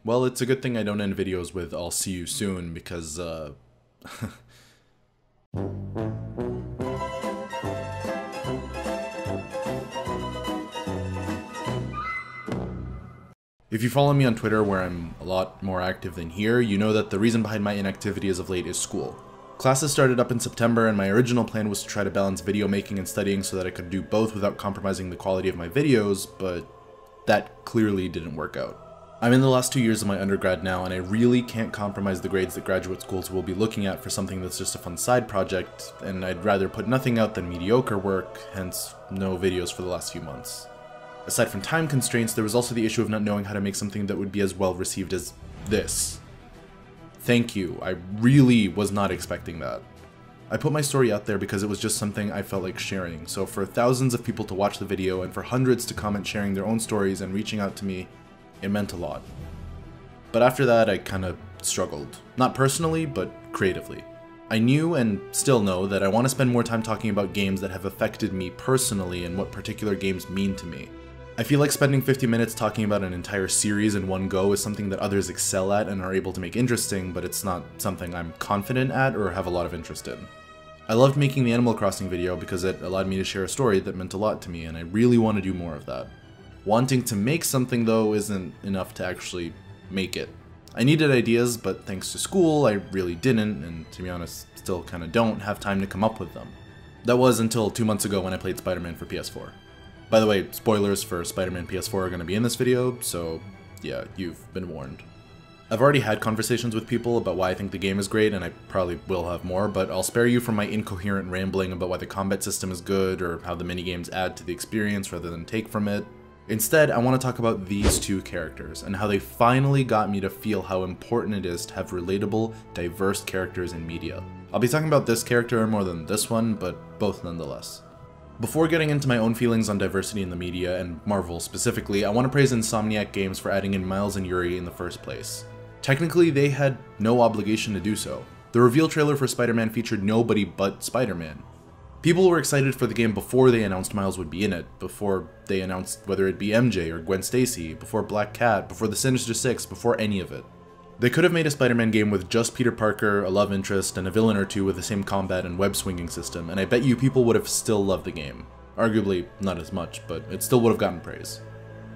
Well, it's a good thing I don't end videos with "I'll see you soon" because, If you follow me on Twitter, where I'm a lot more active than here, you know that the reason behind my inactivity as of late is school. Classes started up in September, and my original plan was to try to balance video making and studying so that I could do both without compromising the quality of my videos, but that clearly didn't work out. I'm in the last 2 years of my undergrad now, and I really can't compromise the grades that graduate schools will be looking at for something that's just a fun side project, and I'd rather put nothing out than mediocre work, hence no videos for the last few months. Aside from time constraints, there was also the issue of not knowing how to make something that would be as well received as this. Thank you, I really was not expecting that. I put my story out there because it was just something I felt like sharing, so for thousands of people to watch the video and for hundreds to comment sharing their own stories and reaching out to me, it meant a lot. But after that, I kinda struggled. Not personally, but creatively. I knew and still know that I want to spend more time talking about games that have affected me personally and what particular games mean to me. I feel like spending 50 minutes talking about an entire series in one go is something that others excel at and are able to make interesting, but it's not something I'm confident at or have a lot of interest in. I loved making the Animal Crossing video because it allowed me to share a story that meant a lot to me, and I really want to do more of that. Wanting to make something, though, isn't enough to actually make it. I needed ideas, but thanks to school, I really didn't, and to be honest, still kinda don't have time to come up with them. That was until 2 months ago when I played Spider-Man for PS4. By the way, spoilers for Spider-Man PS4 are going to be in this video, so yeah, you've been warned. I've already had conversations with people about why I think the game is great, and I probably will have more, but I'll spare you from my incoherent rambling about why the combat system is good or how the minigames add to the experience rather than take from it. Instead, I want to talk about these two characters and how they finally got me to feel how important it is to have relatable, diverse characters in media. I'll be talking about this character more than this one, but both nonetheless. Before getting into my own feelings on diversity in the media, and Marvel specifically, I want to praise Insomniac Games for adding in Miles and Yuri in the first place. Technically, they had no obligation to do so. The reveal trailer for Spider-Man featured nobody but Spider-Man. People were excited for the game before they announced Miles would be in it, before they announced whether it be MJ or Gwen Stacy, before Black Cat, before the Sinister Six, before any of it. They could have made a Spider-Man game with just Peter Parker, a love interest, and a villain or two with the same combat and web-swinging system, and I bet you people would have still loved the game. Arguably, not as much, but it still would have gotten praise.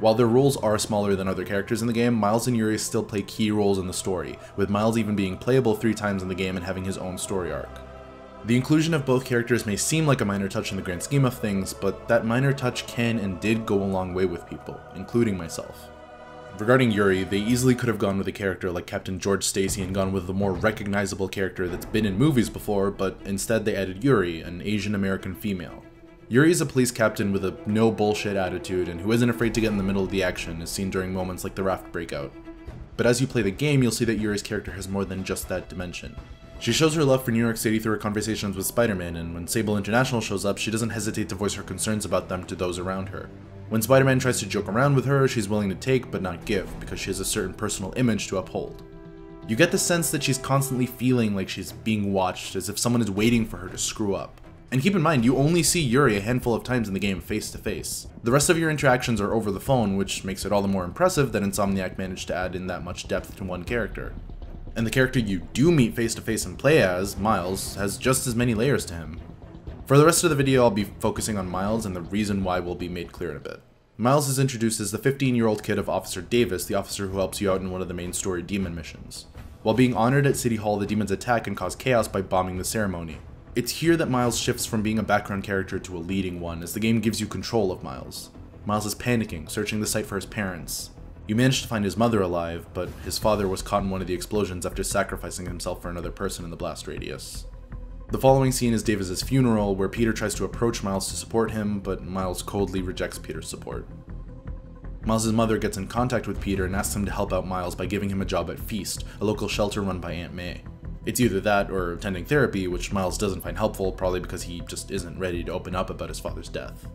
While their roles are smaller than other characters in the game, Miles and Yuri still play key roles in the story, with Miles even being playable 3 times in the game and having his own story arc. The inclusion of both characters may seem like a minor touch in the grand scheme of things, but that minor touch can and did go a long way with people, including myself. Regarding Yuri, they easily could have gone with a character like Captain George Stacy and gone with the more recognizable character that's been in movies before, but instead they added Yuri, an Asian American female. Yuri is a police captain with a no bullshit attitude and who isn't afraid to get in the middle of the action, as seen during moments like the raft breakout. But as you play the game, you'll see that Yuri's character has more than just that dimension. She shows her love for New York City through her conversations with Spider-Man, and when Sable International shows up, she doesn't hesitate to voice her concerns about them to those around her. When Spider-Man tries to joke around with her, she's willing to take but not give, because she has a certain personal image to uphold. You get the sense that she's constantly feeling like she's being watched, as if someone is waiting for her to screw up. And keep in mind, you only see Yuri a handful of times in the game face to face. The rest of your interactions are over the phone, which makes it all the more impressive that Insomniac managed to add in that much depth to one character. And the character you do meet face to face and play as, Miles, has just as many layers to him. For the rest of the video, I'll be focusing on Miles, and the reason why will be made clear in a bit. Miles is introduced as the 15-year-old kid of Officer Davis, the officer who helps you out in one of the main story demon missions. While being honored at City Hall, the demons attack and cause chaos by bombing the ceremony. It's here that Miles shifts from being a background character to a leading one, as the game gives you control of Miles. Miles is panicking, searching the site for his parents. You manage to find his mother alive, but his father was caught in one of the explosions after sacrificing himself for another person in the blast radius. The following scene is Davis's funeral, where Peter tries to approach Miles to support him, but Miles coldly rejects Peter's support. Miles' mother gets in contact with Peter and asks him to help out Miles by giving him a job at Feast, a local shelter run by Aunt May. It's either that or attending therapy, which Miles doesn't find helpful, probably because he just isn't ready to open up about his father's death.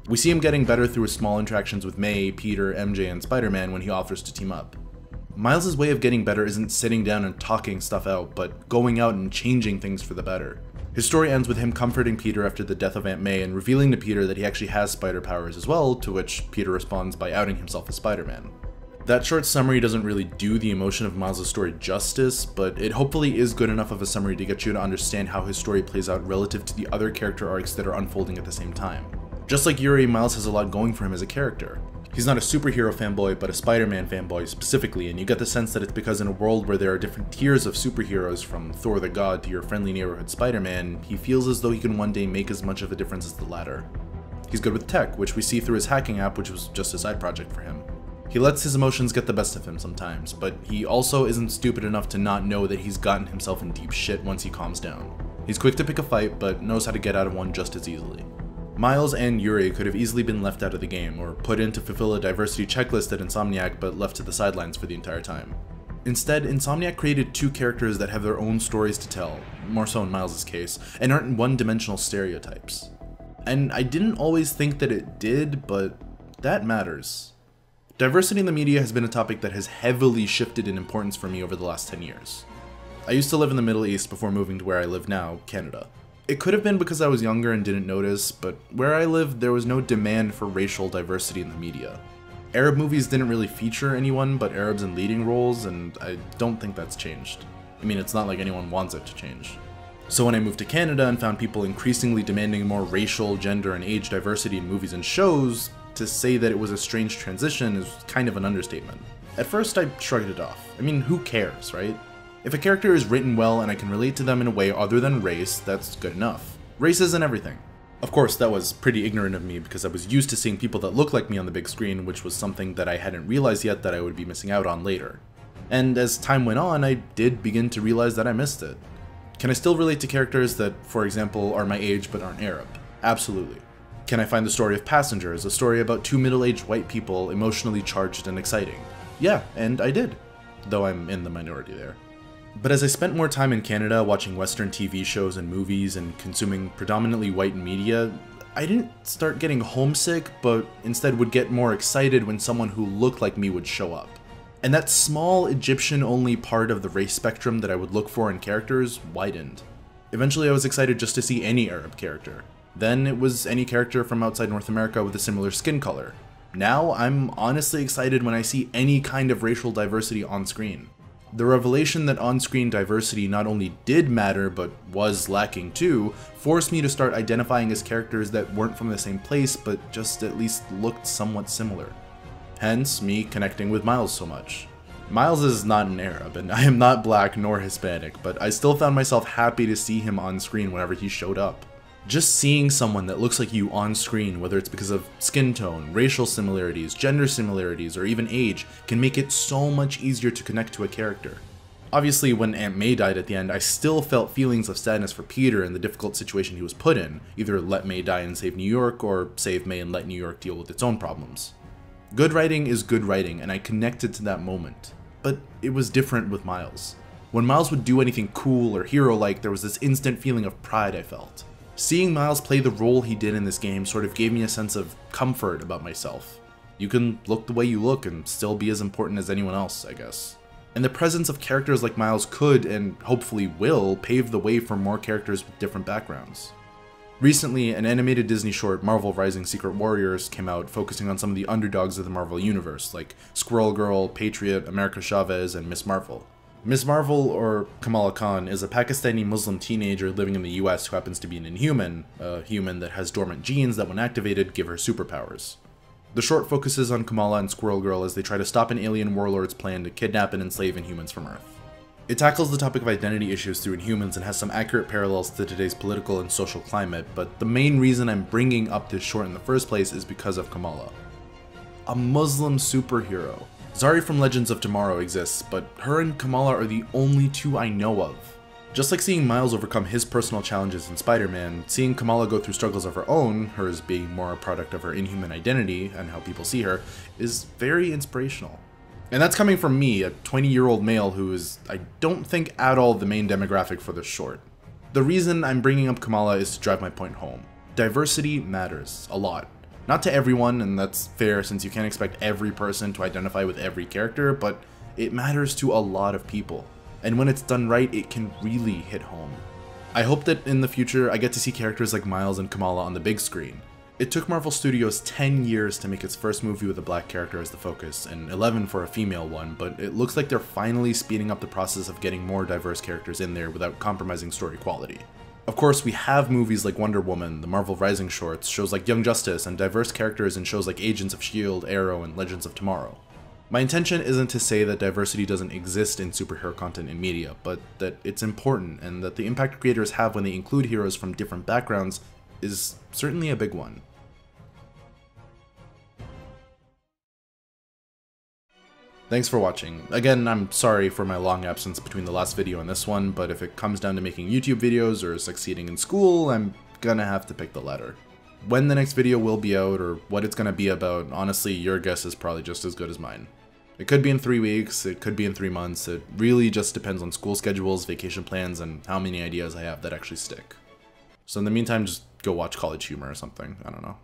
We see him getting better through his small interactions with May, Peter, MJ, and Spider-Man when he offers to team up. Miles' way of getting better isn't sitting down and talking stuff out, but going out and changing things for the better. His story ends with him comforting Peter after the death of Aunt May and revealing to Peter that he actually has spider powers as well, to which Peter responds by outing himself as Spider-Man. That short summary doesn't really do the emotion of Miles' story justice, but it hopefully is good enough of a summary to get you to understand how his story plays out relative to the other character arcs that are unfolding at the same time. Just like Yuri, Miles has a lot going for him as a character. He's not a superhero fanboy, but a Spider-Man fanboy specifically, and you get the sense that it's because in a world where there are different tiers of superheroes, from Thor the God to your friendly neighborhood Spider-Man, he feels as though he can one day make as much of a difference as the latter. He's good with tech, which we see through his hacking app, which was just a side project for him. He lets his emotions get the best of him sometimes, but he also isn't stupid enough to not know that he's gotten himself in deep shit once he calms down. He's quick to pick a fight, but knows how to get out of one just as easily. Miles and Yuri could have easily been left out of the game, or put in to fulfill a diversity checklist at Insomniac but left to the sidelines for the entire time. Instead, Insomniac created two characters that have their own stories to tell, more so in Miles' case, and aren't one-dimensional stereotypes. And I didn't always think that it did, but that matters. Diversity in the media has been a topic that has heavily shifted in importance for me over the last 10 years. I used to live in the Middle East before moving to where I live now, Canada. It could have been because I was younger and didn't notice, but where I lived there was no demand for racial diversity in the media. Arab movies didn't really feature anyone but Arabs in leading roles, and I don't think that's changed. I mean, it's not like anyone wants it to change. So when I moved to Canada and found people increasingly demanding more racial, gender, and age diversity in movies and shows, to say that it was a strange transition is kind of an understatement. At first I shrugged it off. I mean, who cares, right? If a character is written well and I can relate to them in a way other than race, that's good enough. Race isn't everything. Of course, that was pretty ignorant of me because I was used to seeing people that look like me on the big screen, which was something that I hadn't realized yet that I would be missing out on later. And as time went on, I did begin to realize that I missed it. Can I still relate to characters that, for example, are my age but aren't Arab? Absolutely. Can I find the story of Passengers, a story about two middle-aged white people emotionally charged and exciting? Yeah, and I did, though I'm in the minority there. But as I spent more time in Canada watching Western TV shows and movies and consuming predominantly white media, I didn't start getting homesick, but instead would get more excited when someone who looked like me would show up. And that small Egyptian-only part of the race spectrum that I would look for in characters widened. Eventually I was excited just to see any Arab character. Then it was any character from outside North America with a similar skin color. Now I'm honestly excited when I see any kind of racial diversity on screen. The revelation that on-screen diversity not only did matter but was lacking too, forced me to start identifying as characters that weren't from the same place but just at least looked somewhat similar. Hence me connecting with Miles so much. Miles is not an Arab, and I am not black nor Hispanic, but I still found myself happy to see him on screen whenever he showed up. Just seeing someone that looks like you on screen, whether it's because of skin tone, racial similarities, gender similarities, or even age, can make it so much easier to connect to a character. Obviously, when Aunt May died at the end, I still felt feelings of sadness for Peter and the difficult situation he was put in, either let May die and save New York, or save May and let New York deal with its own problems. Good writing is good writing, and I connected to that moment. But it was different with Miles. When Miles would do anything cool or hero-like, there was this instant feeling of pride I felt. Seeing Miles play the role he did in this game sort of gave me a sense of comfort about myself. You can look the way you look and still be as important as anyone else, I guess. And the presence of characters like Miles could, and hopefully will, pave the way for more characters with different backgrounds. Recently, an animated Disney short, Marvel Rising Secret Warriors, came out focusing on some of the underdogs of the Marvel universe, like Squirrel Girl, Patriot, America Chavez, and Miss Marvel. Miss Marvel, or Kamala Khan, is a Pakistani Muslim teenager living in the US who happens to be an Inhuman, a human that has dormant genes that when activated give her superpowers. The short focuses on Kamala and Squirrel Girl as they try to stop an alien warlord's plan to kidnap and enslave Inhumans from Earth. It tackles the topic of identity issues through Inhumans and has some accurate parallels to today's political and social climate, but the main reason I'm bringing up this short in the first place is because of Kamala. A Muslim superhero. Zari from Legends of Tomorrow exists, but her and Kamala are the only two I know of. Just like seeing Miles overcome his personal challenges in Spider-Man, seeing Kamala go through struggles of her own, hers being more a product of her Inhuman identity and how people see her, is very inspirational. And that's coming from me, a 20-year-old male who is, I don't think, at all the main demographic for this short. The reason I'm bringing up Kamala is to drive my point home. Diversity matters a lot. Not to everyone, and that's fair since you can't expect every person to identify with every character, but it matters to a lot of people. And when it's done right, it can really hit home. I hope that in the future I get to see characters like Miles and Kamala on the big screen. It took Marvel Studios 10 years to make its first movie with a black character as the focus, and 11 for a female one, but it looks like they're finally speeding up the process of getting more diverse characters in there without compromising story quality. Of course, we have movies like Wonder Woman, the Marvel Rising shorts, shows like Young Justice, and diverse characters in shows like Agents of S.H.I.E.L.D., Arrow, and Legends of Tomorrow. My intention isn't to say that diversity doesn't exist in superhero content in media, but that it's important, and that the impact creators have when they include heroes from different backgrounds is certainly a big one. Thanks for watching. Again, I'm sorry for my long absence between the last video and this one, but if it comes down to making YouTube videos or succeeding in school, I'm gonna have to pick the latter. When the next video will be out, or what it's gonna be about, honestly, your guess is probably just as good as mine. It could be in 3 weeks, it could be in 3 months, it really just depends on school schedules, vacation plans, and how many ideas I have that actually stick. So in the meantime, just go watch College Humor or something, I don't know.